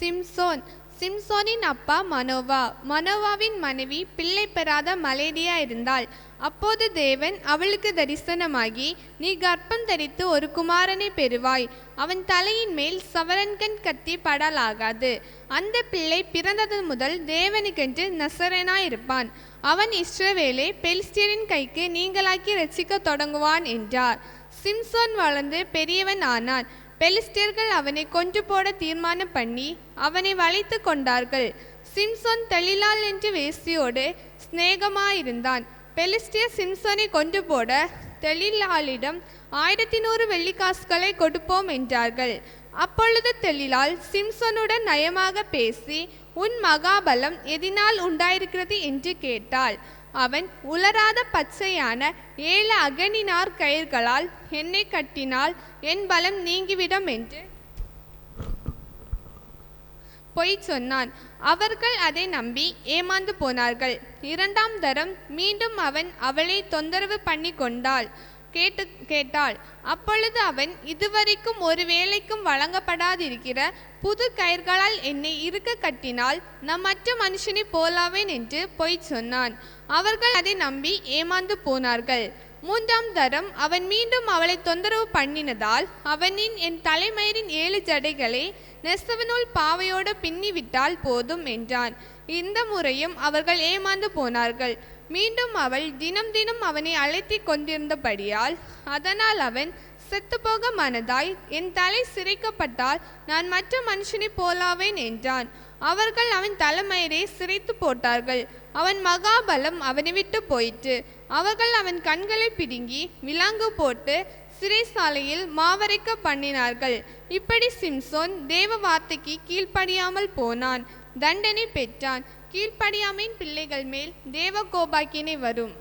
சிம்சோன். சிம்சோனின் அப்பா மனோவா. மனோவாவின் மனைவி பிள்ளை பெறாத மலேடியா இருந்தாள். அப்போது தேவன் அவளுக்கு தரிசனமாகி, நீ கர்ப்பம் தரித்து ஒரு குமாரனை பெறுவாய். அவன் தலையின் மேல் சவரன்கண் கத்தி படலாகாது. அந்த பிள்ளை பிறந்தது முதல் தேவனுக்கென்று நசரேனாயிருப்பான். அவன் இஸ்ரவேலை பெலிஸ்தியரின் கைக்கு நீங்களாக்கி ரட்சிக்க தொடங்குவான் என்றார். சிம்சோன் வளர்ந்து பெரியவன் ஆனான். பெலிஸ்தியர்கள் அவனை கொன்று போட தீர்மானம் பண்ணி அவனை வளைத்து கொண்டார்கள். சிம்சோன் தெளிலாள் என்ற வேசியோடு சிநேகமாயிருந்தான். பெலிஸ்தியர் சிம்சோனை கொன்று போட தெளிலாளிடம் 1100 வெள்ளிக்காசுகளை கொடுப்போம் என்றார்கள். அப்பொழுது தெளிலாள் சிம்சோனுடன் நயமாக பேசி, உன் மகாபலம் எதினால் உண்டாயிருக்கிறது என்று கேட்டாள். அவன், உலராத பச்சையான 7 அகனினார் கயிர்களால் என்னை கட்டினால் என் பலம் நீங்கிவிடும் என்று பொய் சொன்னான். அவர்கள் அதை நம்பி ஏமாந்து போனார்கள். 2ஆம் தரம் மீண்டும் அவன் அவளை தொந்தரவு பண்ணி கேட்டாள். அப்பொழுது அவன், இதுவரைக்கும் ஒரு வேளைக்கும் வழங்கப்படாதிருக்கிற புது கயிர்களால் என்னை இருக்க கட்டினால் நான் மற்ற மனுஷனை போலாவேன் என்று பொய் சொன்னான். அவர்கள் அதை நம்பி ஏமாந்து போனார்கள். 3ஆம் தரம் அவன் மீண்டும் அவளை தொந்தரவு பண்ணினதால் அவனின், என் தலைமயிரின் 7 ஜடைகளை நெசவநூல் பாவையோடு பின்னிவிட்டால் போதும் என்றான். இந்த முறையும் அவர்கள் ஏமாந்து போனார்கள். மீண்டும் அவள் தினம் தினம் அவனை அழைத்தி கொண்டிருந்தபடியால் அதனால் அவன் செத்துப்போக மனதாய், என் தலை சிரைக்கப்பட்டால் நான் மற்ற மனுஷனை போலாவேன் என்றான். அவர்கள் அவன் தலைமயிரை சிரைத்து போட்டார்கள். அவன் மகாபலம் அவனை விட்டு போயிற்று. அவர்கள் அவன் கண்களை பிடுங்கி விலாங்கு போட்டு சிறைசாலையில் மாவரைக்க பண்ணினார்கள். இப்படி சிம்சோன் தேவ வார்த்தைக்கு கீழ்ப்படியாமல் போனான், தண்டனை பெற்றான். கீழ்ப்படியாமையின் பிள்ளைகள் மேல் தேவ கோபாக்கினை வரும்.